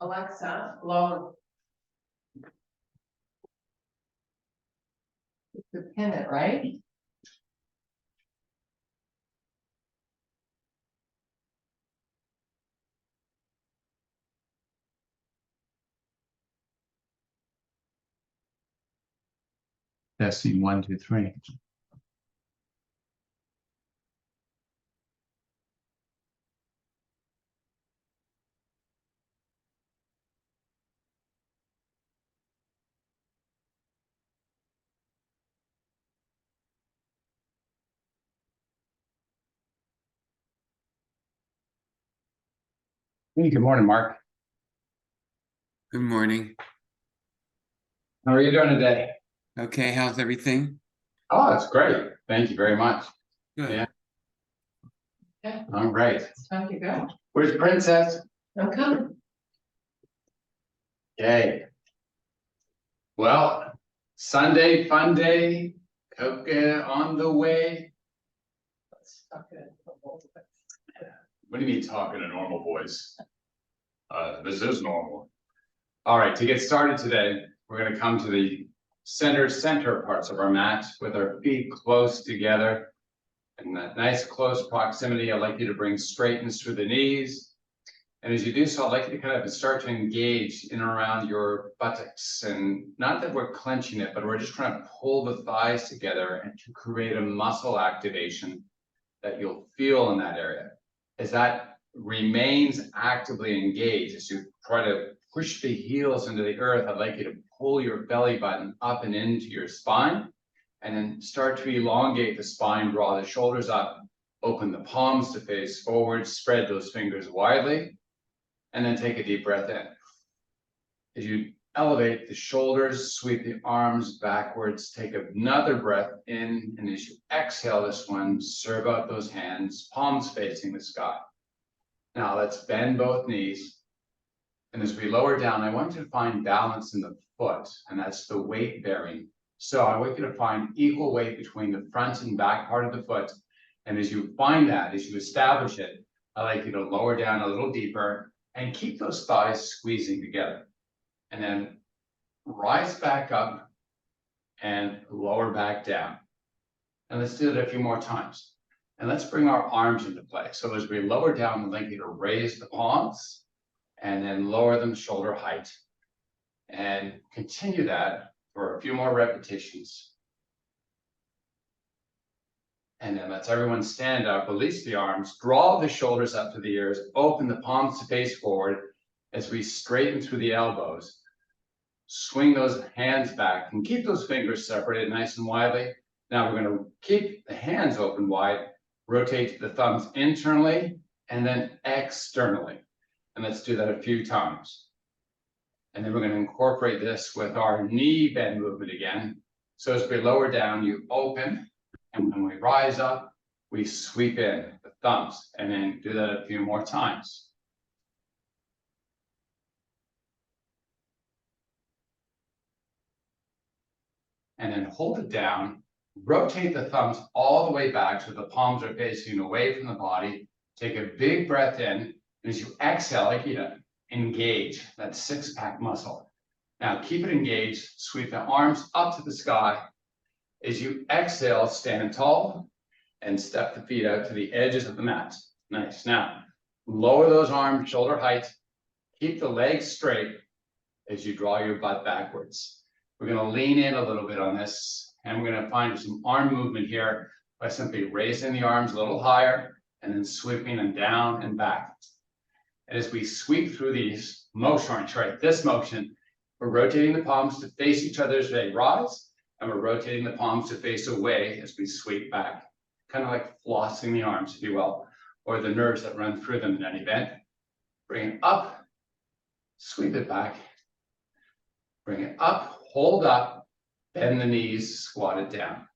Alexa, lower. To pin it, right? Testing 1, 2, 3. Hey, good morning, Mark. Good morning. How are you doing today? Okay, how's everything? Oh, it's great. Thank you very much. Good. Yeah. Okay, All right. it's time to go. Where's Princess? I'm coming. Yay. Well, Sunday, fun day. Koga on the way. Stuck it in the whole thing. What do you mean talking a normal voice? This is normal. All right, to get started today, we're going to come to the center parts of our mat with our feet close together. In that nice close proximity, I'd like you to bring straightens through the knees. And as you do so, I'd like you to kind of start to engage in and around your buttocks. And not that we're clenching it, but we're just trying to pull the thighs together and to create a muscle activation that you'll feel in that area. As that remains actively engaged, as you try to push the heels into the earth, I'd like you to pull your belly button up and into your spine, and then start to elongate the spine, draw the shoulders up, open the palms to face forward, spread those fingers widely, and then take a deep breath in. As you elevate the shoulders, sweep the arms backwards, take another breath in, and as you exhale this one, serve out those hands, palms facing the sky. Now let's bend both knees. And as we lower down, I want you to find balance in the foot, and that's the weight bearing. So I want you to find equal weight between the front and back part of the foot. And as you find that, as you establish it, I'd like you to lower down a little deeper and keep those thighs squeezing together. And then rise back up and lower back down. And let's do it a few more times. And let's bring our arms into play. So as we lower down, I'd like you to raise the palms and then lower them shoulder height. And continue that for a few more repetitions. And then let's everyone stand up, release the arms, draw the shoulders up to the ears, open the palms to face forward as we straighten through the elbows. Swing those hands back and keep those fingers separated nice and widely. Now we're going to keep the hands open wide, rotate the thumbs internally and then externally. And let's do that a few times. And then we're going to incorporate this with our knee bend movement again. So as we lower down, you open, and when we rise up, we sweep in the thumbs, and then do that a few more times. And then hold it down, rotate the thumbs all the way back so the palms are facing away from the body. Take a big breath in, and as you exhale, I'd like you to engage that six-pack muscle. Now keep it engaged, sweep the arms up to the sky. As you exhale, stand tall and step the feet out to the edges of the mat. Nice. Now lower those arms shoulder height. Keep the legs straight as you draw your butt backwards. We're going to lean in a little bit on this, and we're going to find some arm movement here by simply raising the arms a little higher and then sweeping them down and back. And as we sweep through these motions, right, this motion, we're rotating the palms to face each other as they rise, and we're rotating the palms to face away as we sweep back. Kind of like flossing the arms, if you will, or the nerves that run through them in any event. Bring it up, sweep it back, bring it up, hold up, bend the knees, squat it down.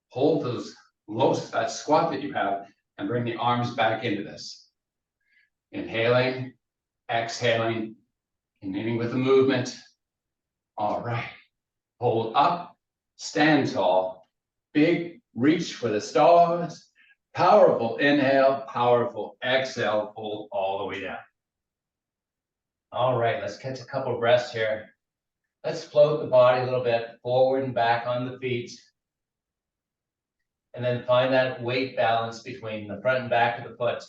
Hold those that squat that you have, and bring the arms back into this. Inhaling, exhaling, continuing with the movement. All right. Hold up, stand tall, big reach for the stars. Powerful inhale, powerful exhale, hold all the way down. All right, let's catch a couple breaths here. Let's float the body a little bit forward and back on the feet. And then find that weight balance between the front and back of the foot.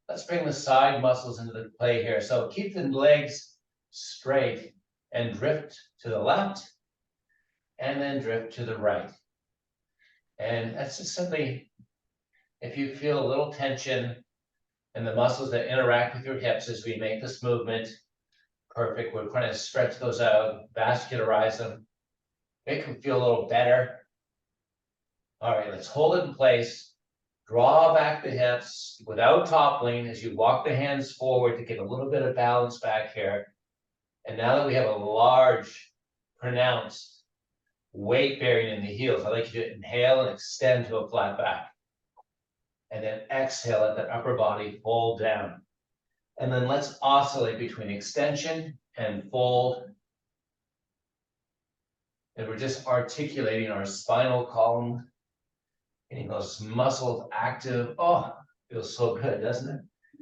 Let's bring the side muscles into the play here. So keep the legs straight and drift to the left and then drift to the right. And that's just simply, if you feel a little tension in the muscles that interact with your hips as we make this movement, perfect. We're trying to stretch those out, vascularize them, make them feel a little better. All right, let's hold it in place. Draw back the hips without toppling as you walk the hands forward to get a little bit of balance back here. And now that we have a large, pronounced weight bearing in the heels, I'd like you to inhale and extend to a flat back. And then exhale, let that upper body fold down. And then let's oscillate between extension and fold. And we're just articulating our spinal column, getting those muscles active. Oh, feels so good, doesn't it?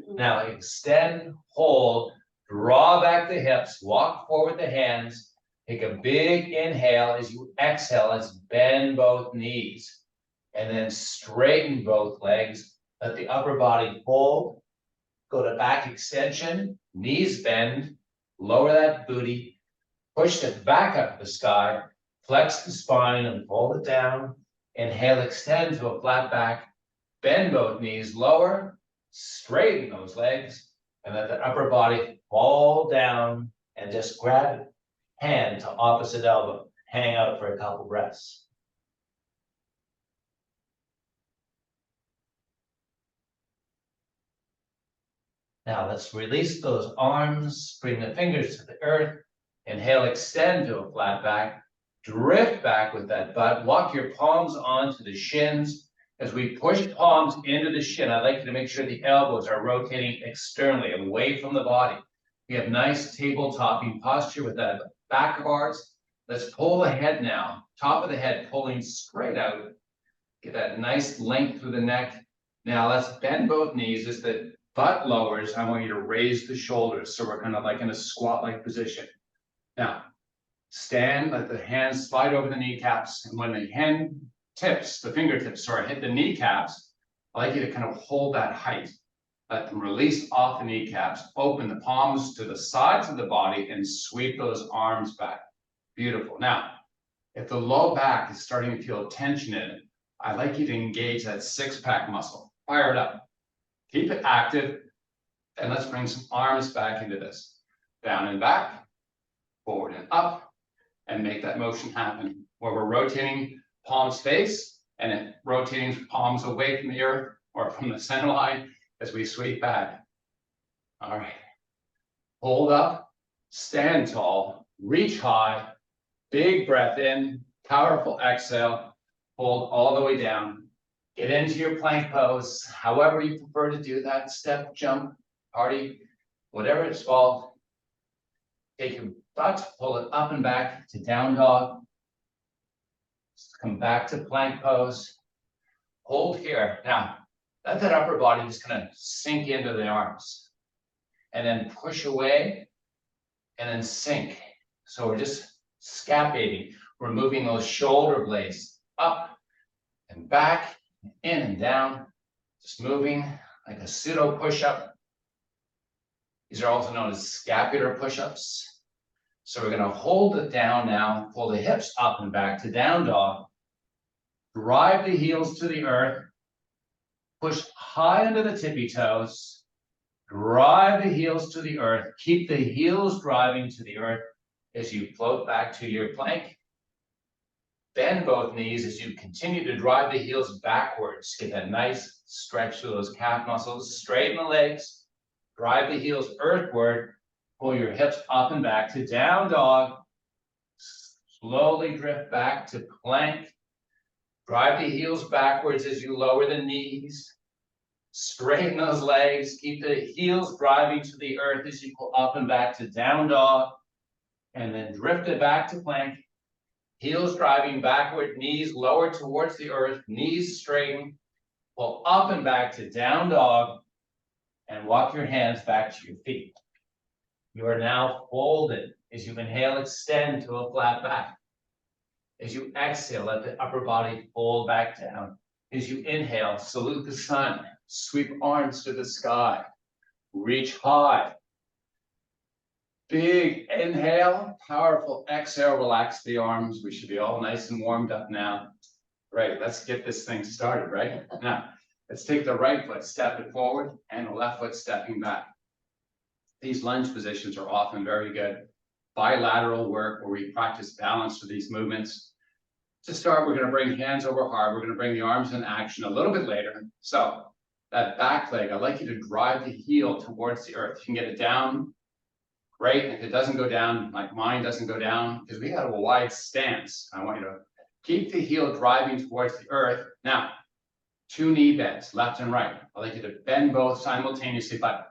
Now extend, hold, draw back the hips, walk forward the hands, take a big inhale. As you exhale, let's bend both knees and then straighten both legs. Let the upper body fold, go to back extension, knees bend, lower that booty, push it back up to the sky, flex the spine and fold it down. Inhale, extend to a flat back, bend both knees, lower, straighten those legs, and let the upper body fall down and just grab hand to opposite elbow. Hang out for a couple breaths. Now let's release those arms, bring the fingers to the earth. Inhale, extend to a flat back, drift back with that butt, walk your palms onto the shins. As we push palms into the shin, I'd like you to make sure the elbows are rotating externally, away from the body. We have nice table-topping posture with that back of ours. Let's pull the head now, top of the head pulling straight out. Get that nice length through the neck. Now let's bend both knees as the butt lowers. I want you to raise the shoulders. So we're kind of like in a squat-like position. Now, stand, let the hands slide over the kneecaps. And when the hand tips, the fingertips, sorry, hit the kneecaps, I'd like you to kind of hold that height. Let them release off the kneecaps, open the palms to the sides of the body and sweep those arms back. Beautiful. Now, if the low back is starting to feel tension in it, I'd like you to engage that six-pack muscle. Fire it up. Keep it active. And let's bring some arms back into this. Down and back, forward and up, and make that motion happen where we're rotating palms face and then rotating palms away from the earth or from the center line as we sweep back. All right. Hold up, stand tall, reach high, big breath in, powerful exhale, hold all the way down. Get into your plank pose, however you prefer to do that, step, jump, party, whatever it's called. Take your butt, pull it up and back to down dog. Come back to plank pose. Hold here. Now, let that upper body just kind of sink into the arms. And then push away and then sink. So we're just scapating. We're moving those shoulder blades up and back, in and down. Just moving like a pseudo push-up. These are also known as scapular push-ups. So we're going to hold it down now, pull the hips up and back to down dog. Drive the heels to the earth. Push high into the tippy toes. Drive the heels to the earth. Keep the heels driving to the earth as you float back to your plank. Bend both knees as you continue to drive the heels backwards. Get that nice stretch through those calf muscles. Straighten the legs. Drive the heels earthward. Pull your hips up and back to down dog. Slowly drift back to plank. Drive the heels backwards as you lower the knees. Straighten those legs. Keep the heels driving to the earth as you pull up and back to down dog. And then drift it back to plank. Heels driving backward, knees lower towards the earth, knees straighten. Pull up and back to down dog. And walk your hands back to your feet. You are now folded. As you inhale, extend to a flat back. As you exhale, let the upper body fold back down. As you inhale, salute the sun, sweep arms to the sky, reach high. Big inhale, powerful exhale, relax the arms. We should be all nice and warmed up now. Right, let's get this thing started, right? Now, let's take the right foot, step it forward, and the left foot stepping back. These lunge positions are often very good. Bilateral work where we practice balance for these movements. To start, we're going to bring hands over heart. We're going to bring the arms in action a little bit later. So that back leg, I'd like you to drive the heel towards the earth. You can get it down. Great. If it doesn't go down, like mine doesn't go down, because we have a wide stance. I want you to keep the heel driving towards the earth. Now, 2 knee bends, left and right. I'd like you to bend both simultaneously, but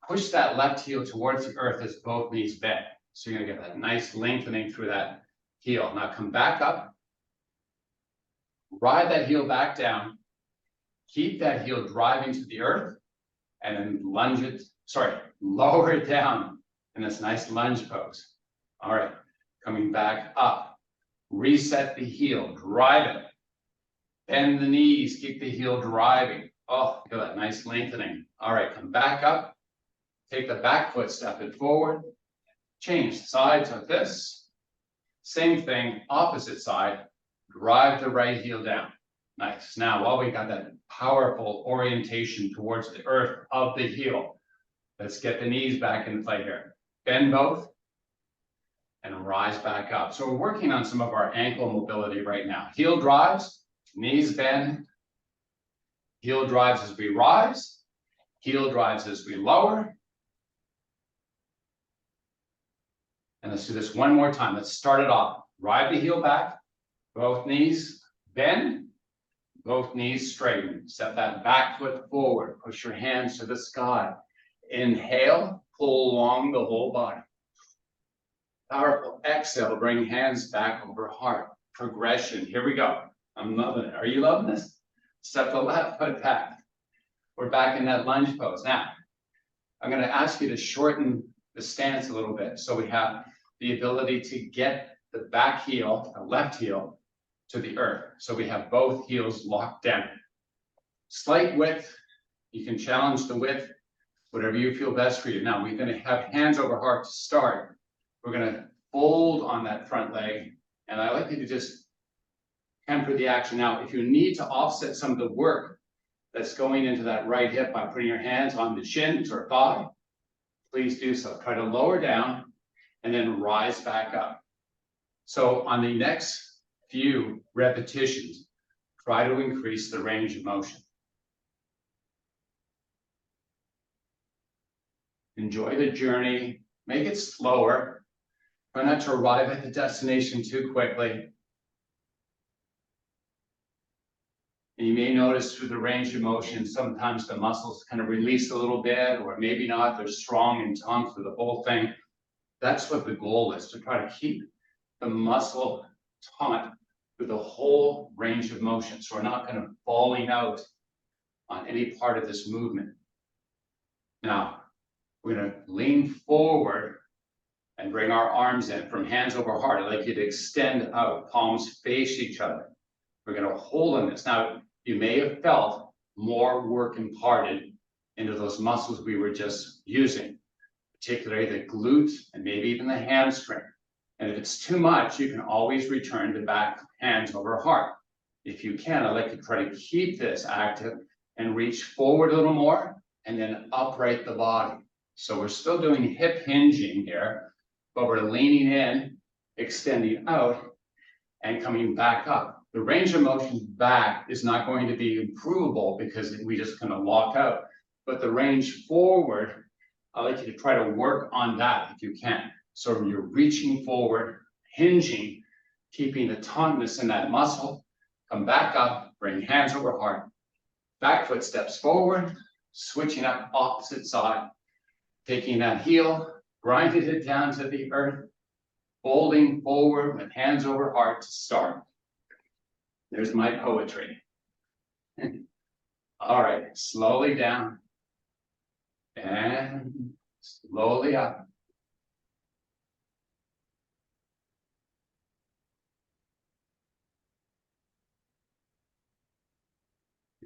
push that left heel towards the earth as both knees bend. So you're going to get that nice lengthening through that heel. Now come back up. Ride that heel back down. Keep that heel driving to the earth. And then lower it down in this nice lunge pose. All right, coming back up. Reset the heel, drive it. Bend the knees, keep the heel driving. Oh, feel that nice lengthening. All right, come back up. Take the back foot, step it forward. Change sides of this. Same thing, opposite side. Drive the right heel down. Nice. Now, while we got that powerful orientation towards the earth of the heel, let's get the knees back in play here. Bend both and rise back up. So we're working on some of our ankle mobility right now. Heel drives, knees bend. Heel drives as we rise. Heel drives as we lower. And let's do this one more time. Let's start it off. Ride the heel back. Both knees bend. Both knees straighten. Step that back foot forward. Push your hands to the sky. Inhale, pull along the whole body. Powerful exhale, bring hands back over heart. Progression, here we go. I'm loving it. Are you loving this? Step the left foot back. We're back in that lunge pose. Now, I'm going to ask you to shorten the stance a little bit so we have the ability to get the back heel, the left heel, to the earth. So we have both heels locked down. Slight width, you can challenge the width, whatever you feel best for you. Now we're going to have hands over heart to start. We're going to fold on that front leg. And I like you to just temper the action. Now, if you need to offset some of the work that's going into that right hip by putting your hands on the shins or thigh, please do so. Try to lower down and then rise back up. So on the next few repetitions, try to increase the range of motion. Enjoy the journey, make it slower. Try not to arrive at the destination too quickly. And you may notice through the range of motion, sometimes the muscles kind of release a little bit, or maybe not, they're strong and taut for the whole thing. That's what the goal is, to try to keep the muscle taut through the whole range of motion. So we're not kind of falling out on any part of this movement. Now, we're going to lean forward and bring our arms in from hands over heart. I'd like you to extend out, palms face each other. We're going to hold on this. Now, you may have felt more work imparted into those muscles we were just using, particularly the glutes and maybe even the hamstring. And if it's too much, you can always return to back hands over heart. If you can, I'd like to try to keep this active and reach forward a little more and then upright the body. So we're still doing hip hinging here, but we're leaning in, extending out, and coming back up. The range of motion back is not going to be improvable because we just kind of lock out. But the range forward, I'd like you to try to work on that if you can. So you're reaching forward, hinging, keeping the tautness in that muscle. Come back up, bring hands over heart. Back foot steps forward, switching up opposite side. Taking that heel, grinding it down to the earth, folding forward with hands over heart to start. There's my poetry. All right, slowly down and slowly up.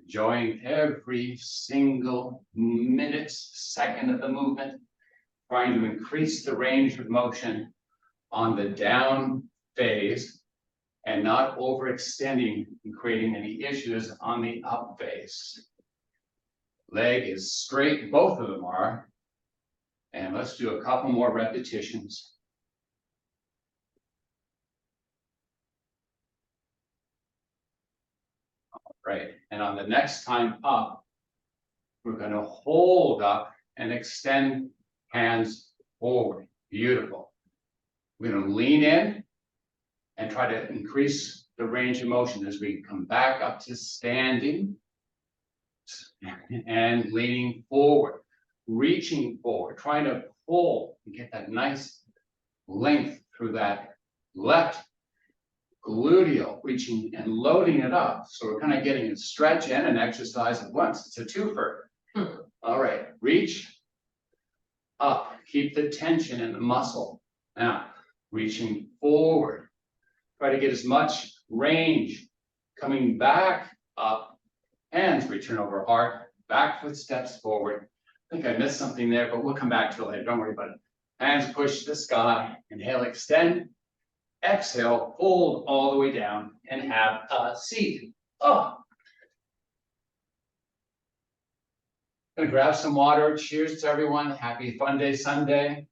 enjoying every single minute, second of the movement, trying to increase the range of motion on the down phase and not overextending and creating any issues on the up phase. Leg is straight, both of them are. And let's do a couple more repetitions. Right, and on the next time up, we're going to hold up and extend hands forward. Beautiful. We're going to lean in and try to increase the range of motion as we come back up to standing and leaning forward, reaching forward, trying to pull and get that nice length through that left gluteal, reaching and loading it up. So we're kind of getting a stretch and an exercise at once. It's a twofer. All right, reach up, keep the tension in the muscle. Now, reaching forward, try to get as much range. Coming back up, hands return over heart, back foot steps forward. I think I missed something there, but we'll come back to it later. Don't worry about it. Hands push the sky, inhale, extend. Exhale, fold all the way down and have a seat. Oh. Gonna grab some water. Cheers to everyone. Happy Fun Day Sunday.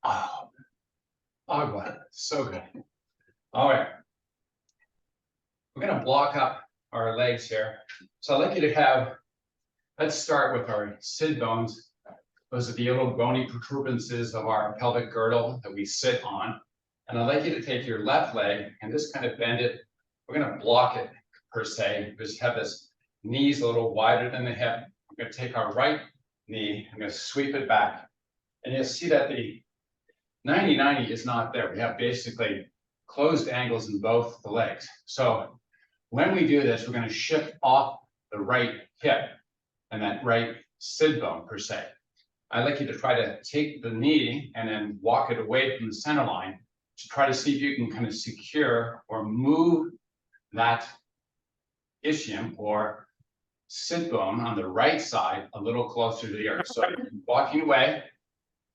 Oh, agua, so good. All right. We're gonna block up our legs here. So I'd like you to have, let's start with our sit bones. Those are the little bony protuberances of our pelvic girdle that we sit on. And I'd like you to take your left leg and just kind of bend it. We're going to block it per se. Just have this knees a little wider than the hip. I'm going to take our right knee. I'm going to sweep it back. And you'll see that the 90-90 is not there. We have basically closed angles in both the legs. So when we do this, we're going to shift off the right hip and that right sit bone per se. I'd like you to try to take the knee and then walk it away from the center line to try to see if you can kind of secure or move that ischium or sit bone on the right side a little closer to the earth. So walking away,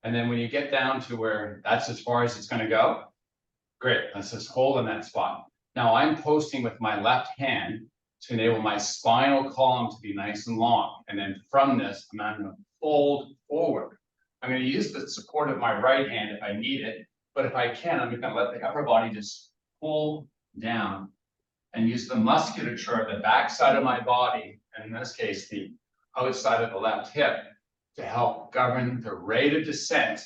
and then when you get down to where that's as far as it's going to go, great, let's just hold in that spot. Now I'm posting with my left hand to enable my spinal column to be nice and long. And then from this, I'm going to fold forward. I'm going to use the support of my right hand if I need it, but if I can, I'm going to let the upper body just pull down and use the musculature of the back side of my body, and in this case, the outside of the left hip, to help govern the rate of descent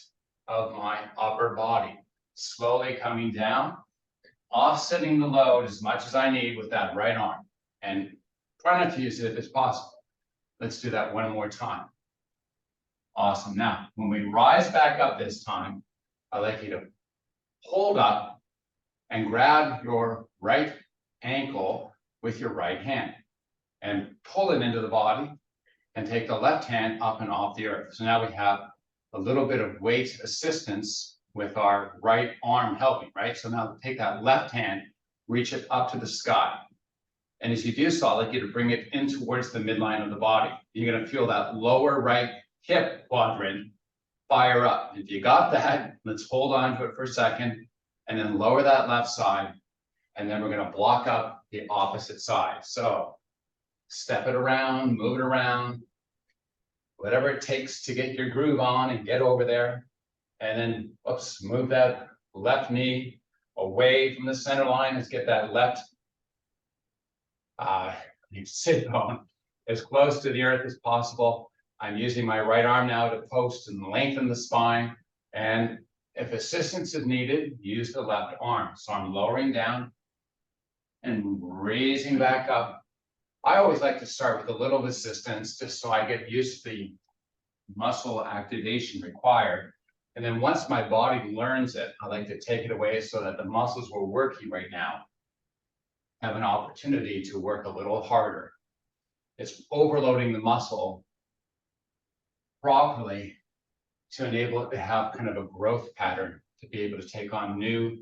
of my upper body. Slowly coming down, offsetting the load as much as I need with that right arm, and try not to use it if it's possible. Let's do that one more time. Awesome. Now, when we rise back up this time, I'd like you to hold up and grab your right ankle with your right hand and pull it into the body and take the left hand up and off the earth. So now we have a little bit of weight assistance with our right arm helping, right? So now take that left hand, reach it up to the sky. And as you do so, I'd like you to bring it in towards the midline of the body. You're going to feel that lower right hip quadrant fire up. If you got that, let's hold on to it for a second and then lower that left side. And then we're going to block up the opposite side. So step it around, move it around, whatever it takes to get your groove on and get over there. And then, oops, move that left knee away from the center line. Let's get that left sit bone as close to the earth as possible. I'm using my right arm now to post and lengthen the spine. And if assistance is needed, use the left arm. So I'm lowering down and raising back up. I always like to start with a little assistance just so I get used to the muscle activation required. And then once my body learns it, I like to take it away so that the muscles we're working right now have an opportunity to work a little harder. It's overloading the muscle properly to enable it to have kind of a growth pattern to be able to take on new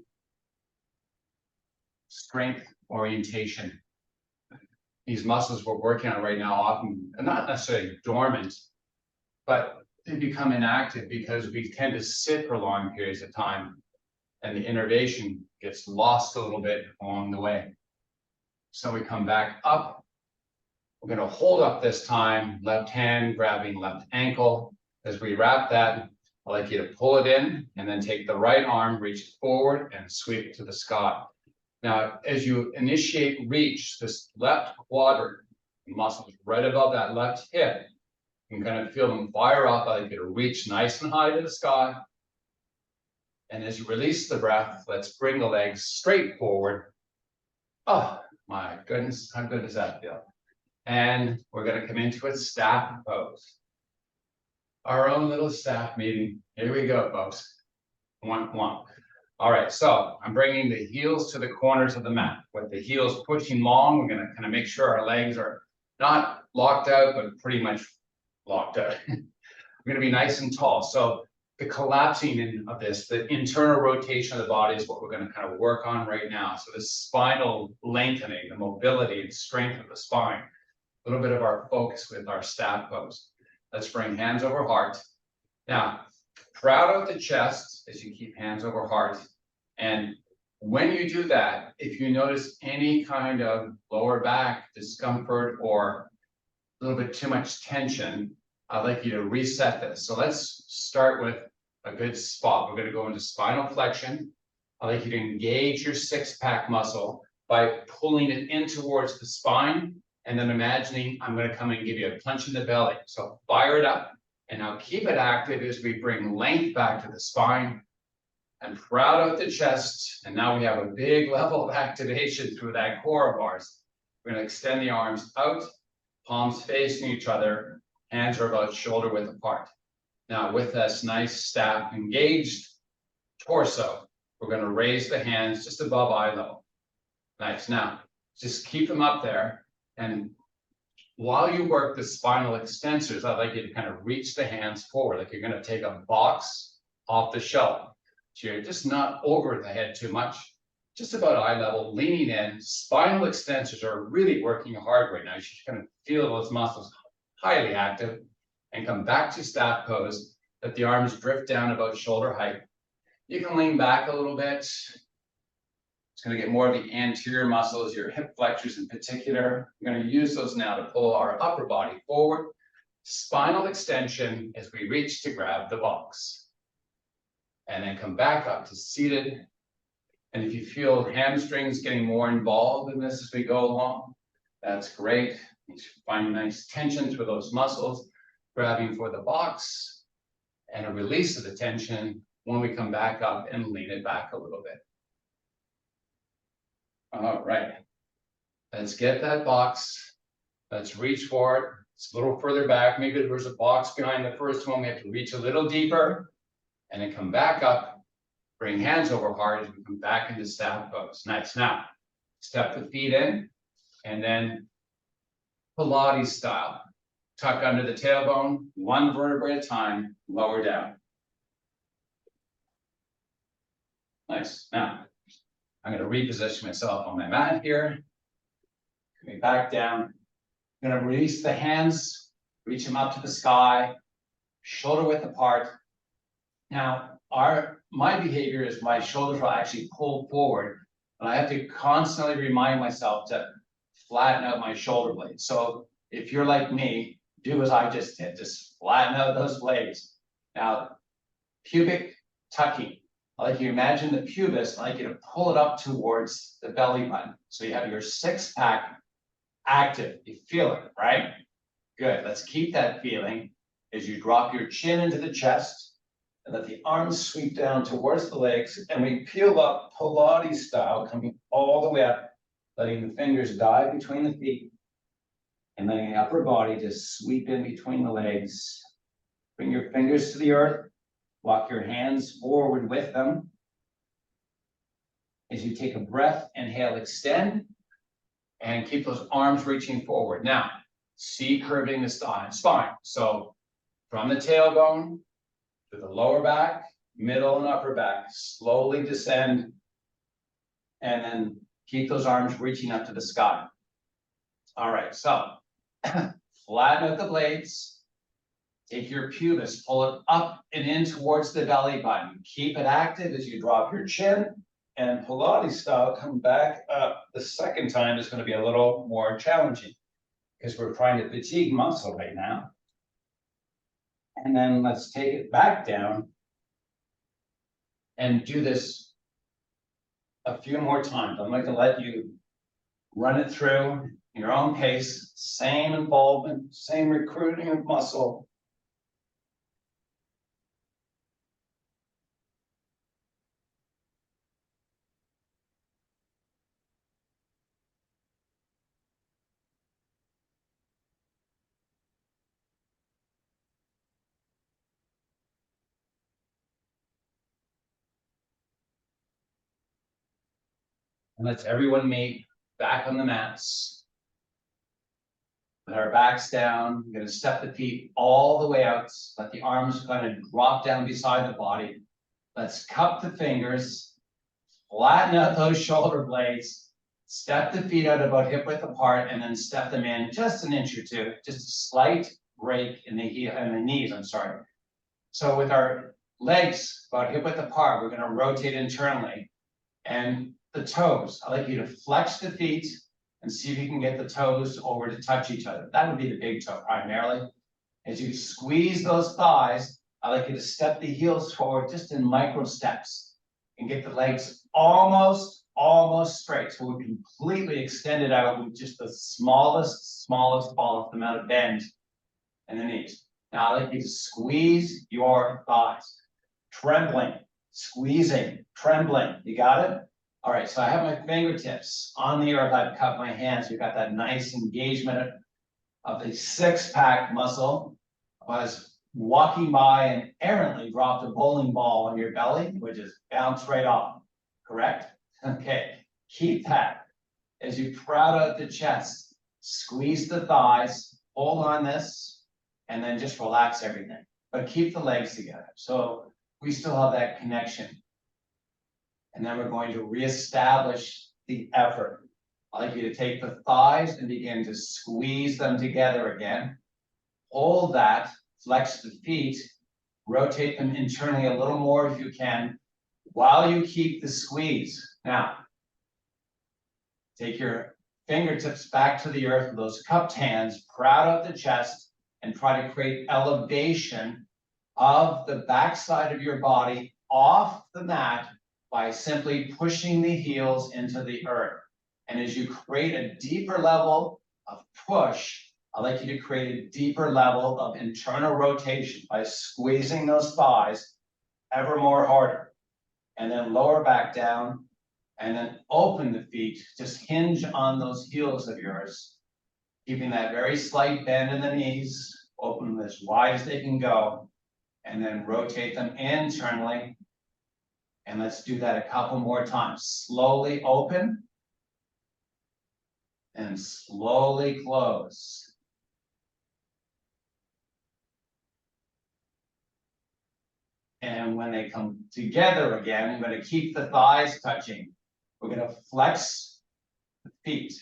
strength orientation. These muscles we're working on right now often are not necessarily dormant, but they become inactive because we tend to sit for long periods of time and the innervation gets lost a little bit along the way. So we come back up. We're going to hold up this time, left hand grabbing left ankle. As we wrap that, I'd like you to pull it in and then take the right arm, reach it forward and sweep it to the sky. Now, as you initiate reach, this left quadrant muscles right above that left hip, you can kind of feel them fire up. I'd like you to reach nice and high to the sky. And as you release the breath, let's bring the legs straight forward. Oh, my goodness, how good does that feel? And we're going to come into a staff pose. Our own little staff meeting. Here we go, folks. One. All right, so I'm bringing the heels to the corners of the mat. With the heels pushing long, we're going to kind of make sure our legs are not locked out, but pretty much locked out. We're going to be nice and tall. So the collapsing of this, the internal rotation of the body is what we're going to kind of work on right now. So the spinal lengthening, the mobility and strength of the spine. A little bit of our focus with our staff pose. Let's bring hands over heart. Now, proud out the chest as you keep hands over heart. And when you do that, if you notice any kind of lower back discomfort or a little bit too much tension, I'd like you to reset this. So let's start with a good spot. We're going to go into spinal flexion. I'd like you to engage your six-pack muscle by pulling it in towards the spine and then imagining I'm going to come and give you a punch in the belly. So fire it up and now keep it active as we bring length back to the spine and proud out the chest. And now we have a big level of activation through that core of ours. We're going to extend the arms out, palms facing each other. Hands are about shoulder width apart. Now with this nice staff engaged torso, we're going to raise the hands just above eye level. Nice. Now, just keep them up there. And while you work the spinal extensors, I'd like you to kind of reach the hands forward, like you're going to take a box off the shelf. So you're just not over the head too much, just about eye level, leaning in. Spinal extensors are really working hard right now. You should kind of feel those muscles highly active and come back to staff pose. Let the arms drift down about shoulder height. You can lean back a little bit. It's going to get more of the anterior muscles, your hip flexors in particular. We're going to use those now to pull our upper body forward. Spinal extension as we reach to grab the box. And then come back up to seated. And if you feel hamstrings getting more involved in this as we go along, that's great. You should find nice tension through those muscles, grabbing for the box and a release of the tension when we come back up and lean it back a little bit. All right, let's get that box. Let's reach for it. It's a little further back. Maybe there's a box behind the first one. We have to reach a little deeper and then come back up. Bring hands over heart as we come back into staff pose. Nice. Now, step the feet in and then Pilates style. Tuck under the tailbone, one vertebrae at a time, lower down. Nice. Now, I'm going to reposition myself on my mat here. Coming back down. I'm going to release the hands, reach them up to the sky, shoulder width apart. Now, my behavior is my shoulders will actually pull forward, and I have to constantly remind myself to flatten out my shoulder blades. So if you're like me, do as I just did, just flatten out those blades. Now, pubic tucking. I like you to imagine the pubis, I like you to pull it up towards the belly button. So you have your six-pack active. You feel it, right? Good. Let's keep that feeling as you drop your chin into the chest and let the arms sweep down towards the legs. And we peel up Pilates style, coming all the way up, letting the fingers dive between the feet and letting the upper body just sweep in between the legs. Bring your fingers to the earth. Walk your hands forward with them. As you take a breath, inhale, extend, and keep those arms reaching forward. Now, C curving the spine. So from the tailbone to the lower back, middle and upper back, slowly descend, and then Keep those arms reaching up to the sky. All right, so flatten out the blades. Take your pubis, pull it up and in towards the belly button. Keep it active as you drop your chin. And Pilates style, come back up. The second time is going to be a little more challenging because we're trying to fatigue muscle right now. And then let's take it back down and do this a few more times. I'm going to let you run it through your own pace, same involvement, same recruiting of muscle. And let's everyone meet back on the mats. With our backs down, we're going to step the feet all the way out. Let the arms kind of drop down beside the body. Let's cup the fingers, flatten out those shoulder blades, step the feet out about hip width apart, and then step them in just an inch or two, just a slight break in the heel and the knees, I'm sorry. So with our legs about hip width apart, we're going to rotate internally. And the toes, I'd like you to flex the feet and see if you can get the toes over to touch each other. That would be the big toe primarily. As you squeeze those thighs, I'd like you to step the heels forward just in micro steps and get the legs almost straight. So we're completely extended out with just the smallest amount of bend in the knees. Now I'd like you to squeeze your thighs, trembling, squeezing, trembling. You got it? All right, so I have my fingertips on the earth. I've cupped my hands. We've got that nice engagement of the six-pack muscle. I was walking by and errantly dropped a bowling ball on your belly, which is bounced right off, correct? Okay, keep that. As you crowd out the chest, squeeze the thighs, hold on this, and then just relax everything. But keep the legs together. So we still have that connection. And then we're going to reestablish the effort. I'd like you to take the thighs and begin to squeeze them together again. Hold that, flex the feet, rotate them internally a little more if you can, while you keep the squeeze. Now, take your fingertips back to the earth with those cupped hands, crowd out the chest, and try to create elevation of the backside of your body off the mat by simply pushing the heels into the earth. And as you create a deeper level of push, I'd like you to create a deeper level of internal rotation by squeezing those thighs ever more harder. And then lower back down, and then open the feet. Just hinge on those heels of yours, keeping that very slight bend in the knees, open them as wide as they can go, and then rotate them internally. And let's do that a couple more times. Slowly open and slowly close. And when they come together again, I'm going to keep the thighs touching. We're going to flex the feet.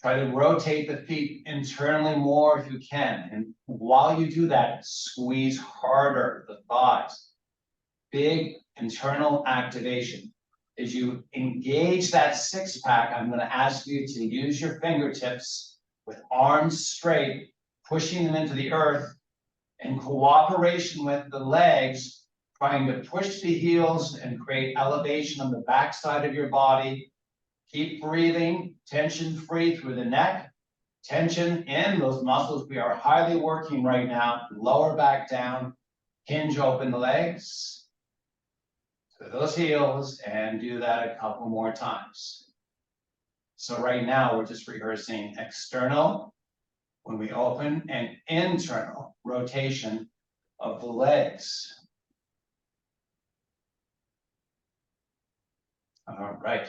Try to rotate the feet internally more if you can. And while you do that, squeeze harder the thighs. Big internal activation. As you engage that six-pack, I'm going to ask you to use your fingertips with arms straight, pushing them into the earth in cooperation with the legs, trying to push the heels and create elevation on the backside of your body. Keep breathing, tension-free through the neck, tension in those muscles we are highly working right now. Lower back down, hinge open the legs to those heels, and do that a couple more times. So right now we're just rehearsing external when we open and internal rotation of the legs. All right.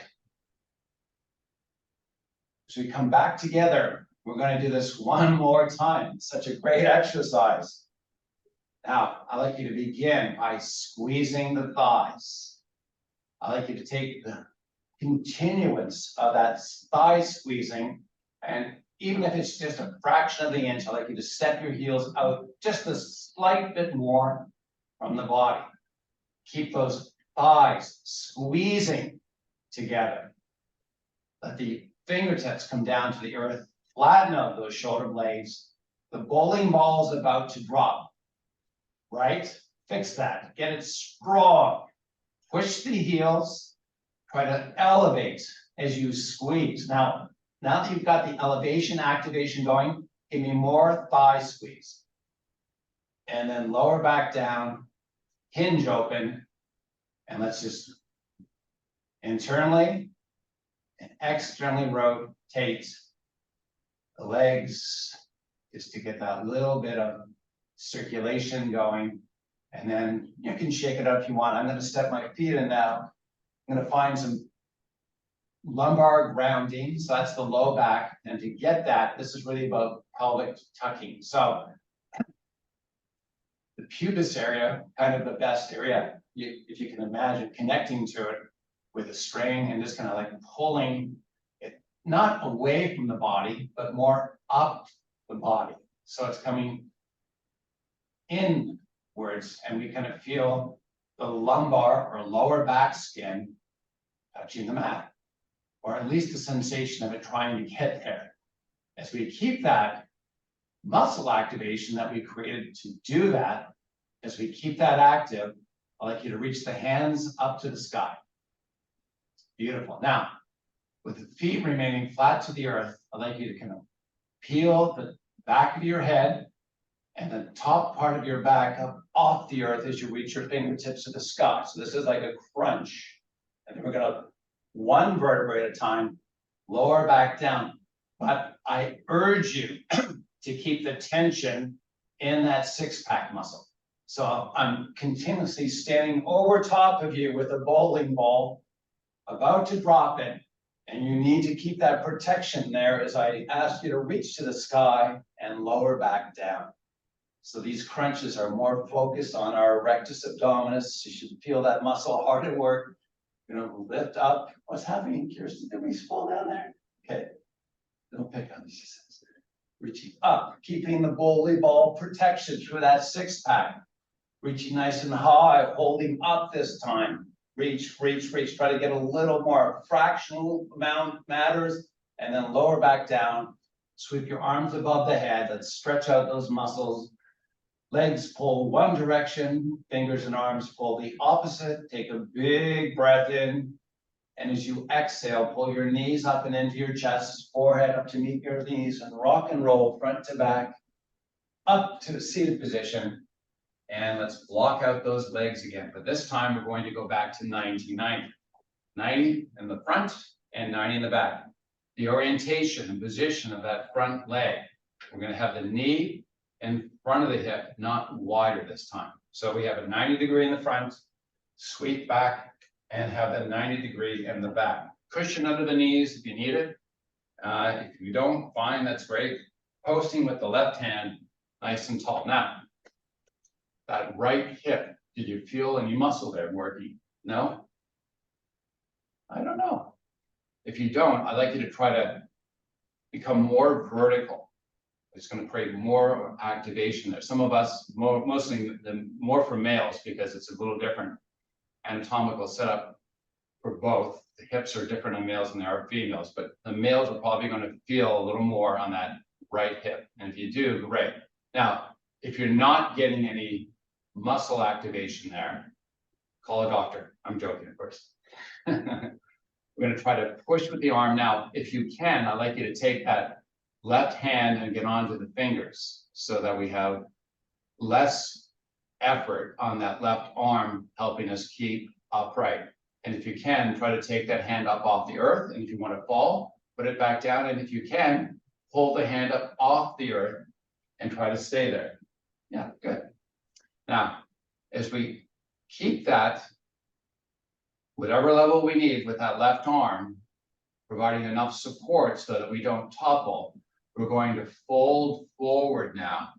So we come back together. We're going to do this one more time. It's such a great exercise. Now, I'd like you to begin by squeezing the thighs. I'd like you to take the continuance of that thigh squeezing. And even if it's just a fraction of the inch, I'd like you to step your heels out just a slight bit more from the body. Keep those thighs squeezing together. Let the fingertips come down to the earth, flatten out those shoulder blades. The bowling ball is about to drop, right? Fix that, get it strong. Push the heels, try to elevate as you squeeze. Now that you've got the elevation activation going, give me more thigh squeeze. And then lower back down, hinge open, and let's just internally and externally rotate the legs just to get that little bit of circulation going. And then you can shake it up if you want. I'm going to step my feet in now. I'm going to find some lumbar grounding. So that's the low back. And to get that, this is really about pelvic tucking. So the pubis area, kind of the best area, if you can imagine connecting to it with a string and just kind of like pulling it, not away from the body, but more up the body. So it's coming inwards, and we kind of feel the lumbar or lower back skin touching the mat, or at least the sensation of it trying to get there. As we keep that muscle activation that we created to do that, as we keep that active, I'd like you to reach the hands up to the sky. Beautiful. Now, with the feet remaining flat to the earth, I'd like you to kind of peel the back of your head and the top part of your back up off the earth as you reach your fingertips to the sky. So this is like a crunch. And then we're going to, one vertebrae at a time, lower back down. But I urge you to keep the tension in that six-pack muscle. So I'm continuously standing over top of you with a bowling ball, about to drop it. And you need to keep that protection there as I ask you to reach to the sky and lower back down. So these crunches are more focused on our rectus abdominis. You should feel that muscle hard at work. You know, lift up. What's happening, Kirsten? Did we fall down there? Okay. Don't pick on these. Reaching up, keeping the bowling ball protection through that six-pack. Reaching nice and high, holding up this time. Reach, reach, reach. Try to get a little more. Fractional amount matters. And then lower back down. Sweep your arms above the head. Let's stretch out those muscles. Legs pull one direction. Fingers and arms pull the opposite. Take a big breath in. And as you exhale, pull your knees up and into your chest. Forehead up to meet your knees. And rock and roll front to back. Up to the seated position. And let's block out those legs again. But this time we're going to go back to 90-90. 90 in the front and 90 in the back. The orientation and position of that front leg. We're going to have the knee in front of the hip, not wider this time. So we have a 90 degree in the front, sweep back, and have the 90 degree in the back. Cushion under the knees if you need it. If you don't, fine, that's great. Posting with the left hand, nice and tall. Now, that right hip, did you feel any muscle there working? No? I don't know. If you don't, I'd like you to try to become more vertical. It's going to create more activation there. Some of us, mostly more for males, because it's a little different anatomical setup for both. The hips are different on males than they are females, but the males are probably going to feel a little more on that right hip. And if you do, great. Now, if you're not getting any muscle activation there, call a doctor. I'm joking, of course. We're going to try to push with the arm. Now, if you can, I'd like you to take that left hand and get onto the fingers so that we have less effort on that left arm helping us keep upright. And if you can, try to take that hand up off the earth. And if you want to fall, put it back down. And if you can, hold the hand up off the earth and try to stay there. Yeah, good. Now, as we keep that, whatever level we need with that left arm, providing enough support so that we don't topple, we're going to fold forward now.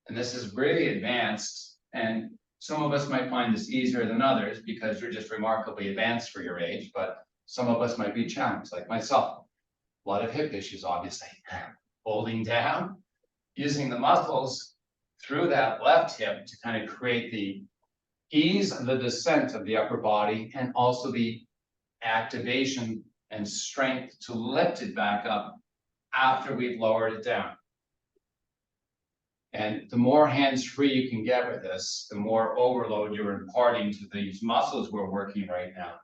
And this is really advanced. And some of us might find this easier than others because you're just remarkably advanced for your age. But some of us might be challenged, like myself. A lot of hip issues, obviously. Holding down, using the muscles through that left hip to kind of create the ease of the descent of the upper body and also the activation and strength to lift it back up after we've lowered it down. And the more hands-free you can get with this, the more overload you're imparting to these muscles we're working right now.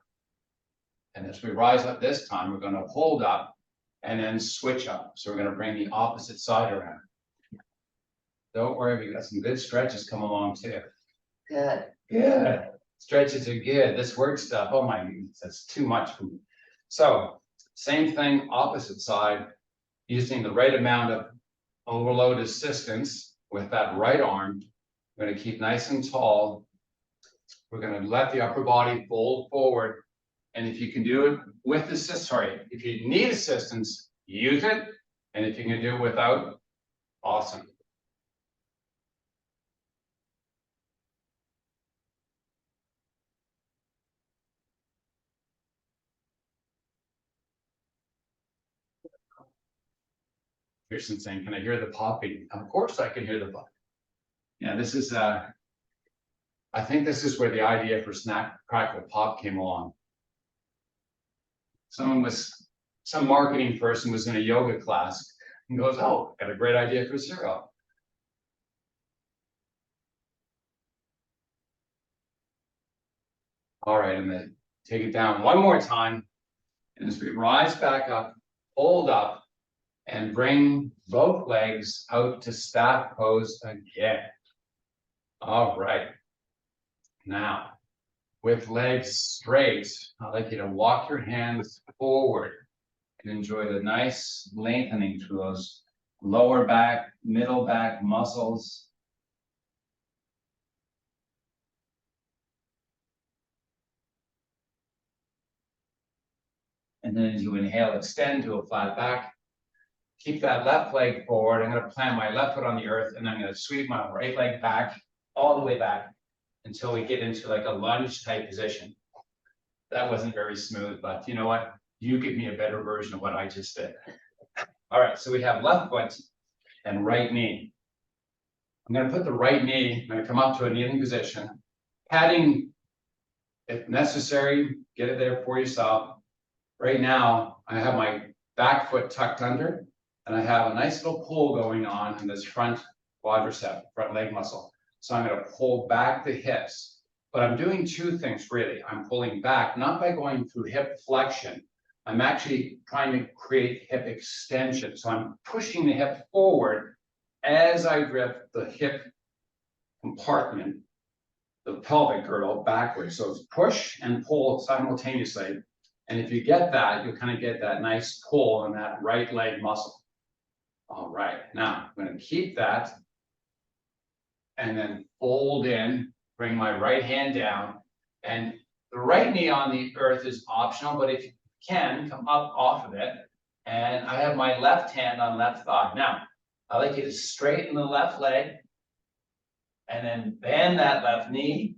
And as we rise up this time, we're going to hold up and then switch up. So we're going to bring the opposite side around. Don't worry, we got some good stretches come along too. Good. Good. Stretches are good. This work stuff, oh my goodness, that's too much for me. So same thing, opposite side, using the right amount of overload assistance with that right arm. We're going to keep nice and tall. We're going to let the upper body fold forward. And if you can do it with if you need assistance, use it. And if you can do it without, awesome. Kirsten saying, can I hear the popping? Of course I can hear the popping. Yeah, this is, I think this is where the idea for Snack, Crackle, Pop came along. Some marketing person was in a yoga class and goes, oh, got a great idea for cereal. All right, and then take it down one more time. And as we rise back up, hold up, and bring both legs out to staff pose again. All right. Now, with legs straight, I'd like you to walk your hands forward and enjoy the nice lengthening through those lower back, middle back muscles. And then as you inhale, extend to a flat back. Keep that left leg forward. I'm going to plant my left foot on the earth, and I'm going to sweep my right leg back, all the way back, until we get into like a lunge type position. That wasn't very smooth, but you know what? You give me a better version of what I just did. All right, so we have left foot and right knee. I'm going to put the right knee, I'm going to come up to a kneeling position, padding if necessary, get it there for yourself. Right now, I have my back foot tucked under, and I have a nice little pull going on in this front quadricep, front leg muscle. So I'm going to pull back the hips, but I'm doing two things really. I'm pulling back, not by going through hip flexion. I'm actually trying to create hip extension. So I'm pushing the hip forward as I drift the hip compartment, the pelvic girdle backwards. So it's push and pull simultaneously. And if you get that, you'll kind of get that nice pull in that right leg muscle. All right, now I'm going to keep that and then fold in, bring my right hand down, and the right knee on the earth is optional, but if you can, come up off of it. And I have my left hand on left thigh. Now, I like you to straighten the left leg and then bend that left knee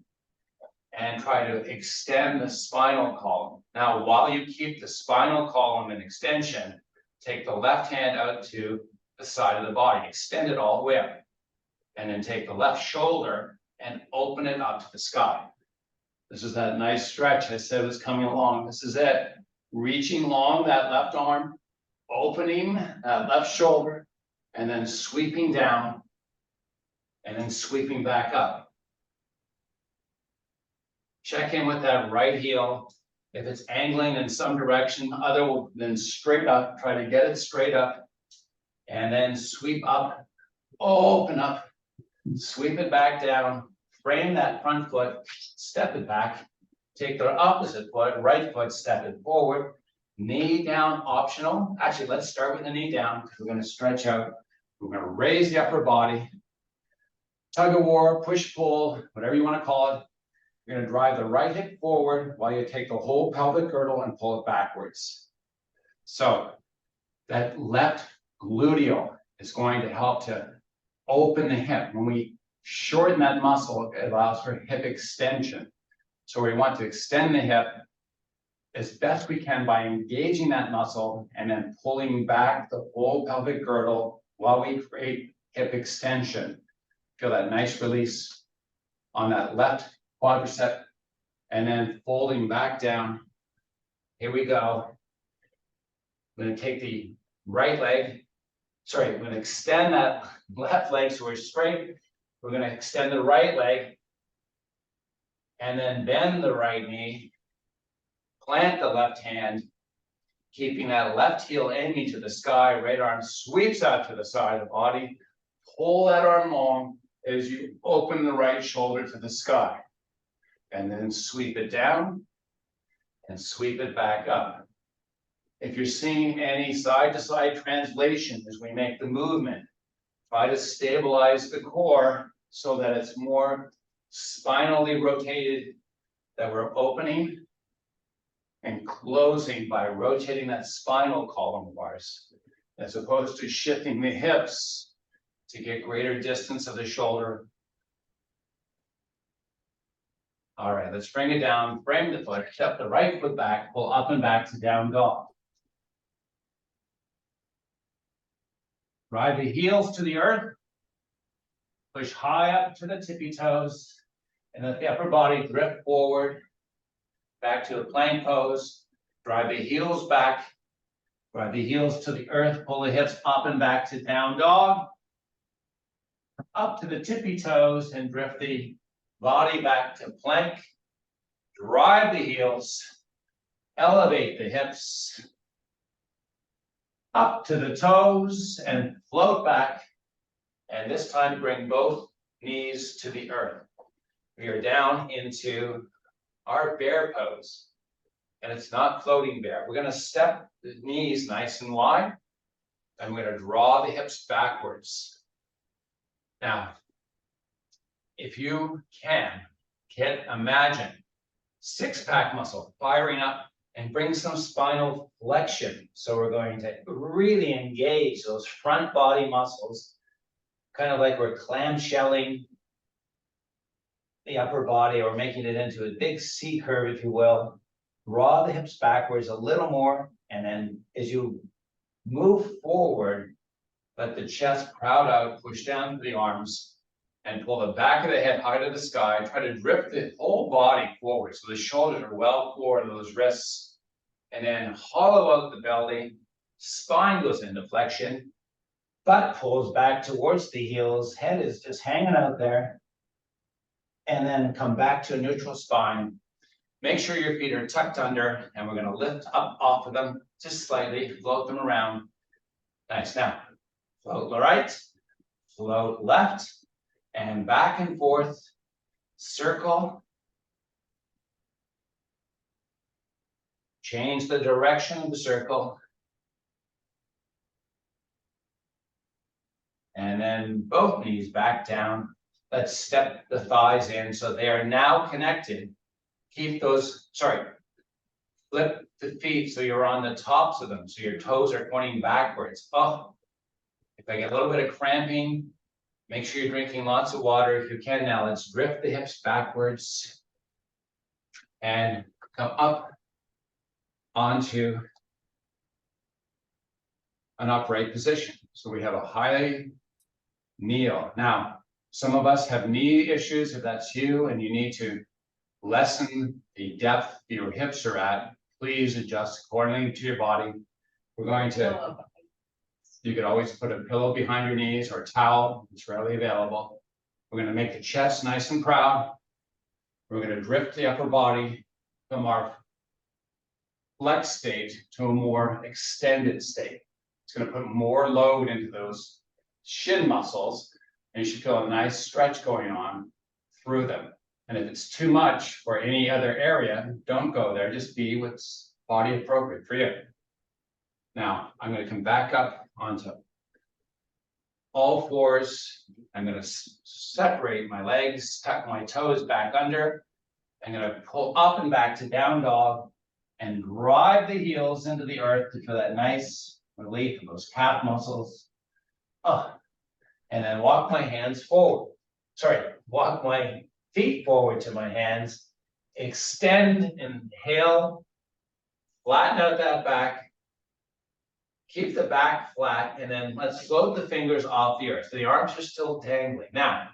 and try to extend the spinal column. Now, while you keep the spinal column in extension, take the left hand out to the side of the body, extend it all the way up, and then take the left shoulder and open it up to the sky. This is that nice stretch I said was coming along. This is it. Reaching long that left arm, opening that left shoulder, and then sweeping down, and then sweeping back up. Check in with that right heel. If it's angling in some direction other than straight up, try to get it straight up, and then sweep up, open up, sweep it back down, frame that front foot, step it back, take the opposite foot, right foot, step it forward, knee down optional. Actually, let's start with the knee down because we're going to stretch out. We're going to raise the upper body, tug of war, push, pull, whatever you want to call it. You're going to drive the right hip forward while you take the whole pelvic girdle and pull it backwards. So that left gluteal is going to help to open the hip. When we shorten that muscle, it allows for hip extension. So we want to extend the hip as best we can by engaging that muscle and then pulling back the whole pelvic girdle while we create hip extension. Feel that nice release on that left quadricep and then folding back down. Here we go. I'm going to take the right leg. Sorry, I'm going to extend that left leg so we're straight. We're going to extend the right leg and then bend the right knee. Plant the left hand, keeping that left heel aiming to the sky. Right arm sweeps out to the side of the body. Pull that arm long as you open the right shoulder to the sky. And then sweep it down and sweep it back up. If you're seeing any side-to-side translation as we make the movement, try to stabilize the core so that it's more spinally rotated, that we're opening and closing by rotating that spinal column of ours, as opposed to shifting the hips to get greater distance of the shoulder. All right, let's bring it down, frame the foot, step the right foot back, pull up and back to down dog. Drive the heels to the earth, push high up to the tippy toes, and let the upper body drift forward, back to a plank pose. Drive the heels back, drive the heels to the earth, pull the hips up and back to down dog, up to the tippy toes, and drift the body back to plank. Drive the heels, elevate the hips, up to the toes and float back. And this time bring both knees to the earth. We are down into our bear pose. And it's not floating bear. We're going to step the knees nice and wide. And we're going to draw the hips backwards. Now, if you can imagine six-pack muscle firing up and bring some spinal flexion. So we're going to really engage those front body muscles, kind of like we're clamshelling the upper body or making it into a big C curve, if you will. Draw the hips backwards a little more, and then as you move forward, let the chest crowd out, push down to the arms, and pull the back of the head high to the sky. Try to drift the whole body forward so the shoulders are well forward of those wrists. And then hollow out the belly, spine goes into flexion, butt pulls back towards the heels, head is just hanging out there. And then come back to a neutral spine. Make sure your feet are tucked under, and we're going to lift up off of them just slightly, float them around. Nice. Now, float right, float left, and back and forth, circle. Change the direction of the circle. And then both knees back down. Let's step the thighs in so they are now connected. Keep those, flip the feet so you're on the tops of them, so your toes are pointing backwards. Oh, if I get a little bit of cramping, make sure you're drinking lots of water if you can. Now let's drift the hips backwards and come up onto an upright position. So we have a high kneel. Now, some of us have knee issues. If that's you and you need to lessen the depth your hips are at, please adjust accordingly to your body. We're going to, you could always put a pillow behind your knees or a towel. It's readily available. We're going to make the chest nice and proud. We're going to drift the upper body from our flex state to a more extended state. It's going to put more load into those shin muscles, and you should feel a nice stretch going on through them. And if it's too much for any other area, don't go there. Just be what's body appropriate for you. Now, I'm going to come back up onto all fours. I'm going to separate my legs, tuck my toes back under. I'm going to pull up and back to down dog and drive the heels into the earth to feel that nice relief of those calf muscles. Oh, and then walk my hands forward. Walk my feet forward to my hands. Extend, inhale, Flatten out that back. Keep the back flat, and then let's float the fingers off the earth. So the arms are still dangling. Now,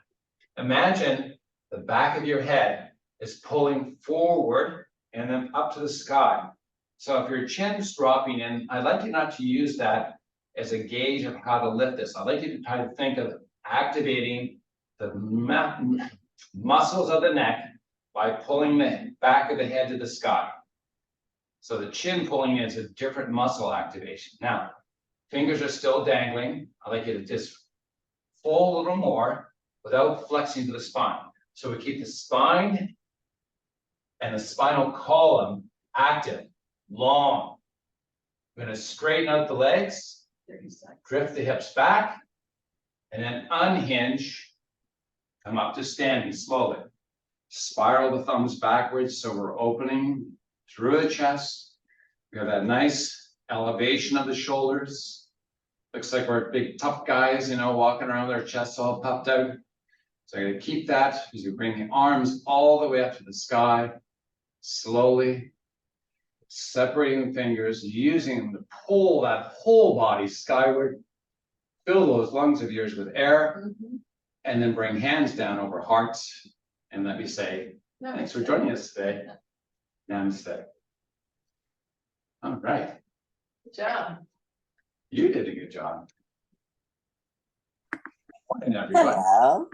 imagine the back of your head is pulling forward and then up to the sky. So if your chin's dropping in, I'd like you not to use that as a gauge of how to lift this. I'd like you to try to think of activating the muscles of the neck by pulling the back of the head to the sky. So the chin pulling is a different muscle activation. Now, fingers are still dangling. I'd like you to just fold a little more without flexing to the spine. So we keep the spine and the spinal column active, long. We're gonna straighten out the legs, 30 seconds. drift the hips back, and then unhinge, come up to standing slowly. Spiral the thumbs backwards so we're opening through the chest. We have that nice elevation of the shoulders. Looks like we're big tough guys, you know, walking around with our chests all puffed out. So I'm gonna keep that as you bring the arms all the way up to the sky, slowly separating the fingers, using them to pull that whole body skyward. Fill those lungs of yours with air, Mhm. and then bring hands down over hearts. And let me say, thanks for joining us today. Namaste. All right, Good job. you did a good job. Morning, everybody. Hello.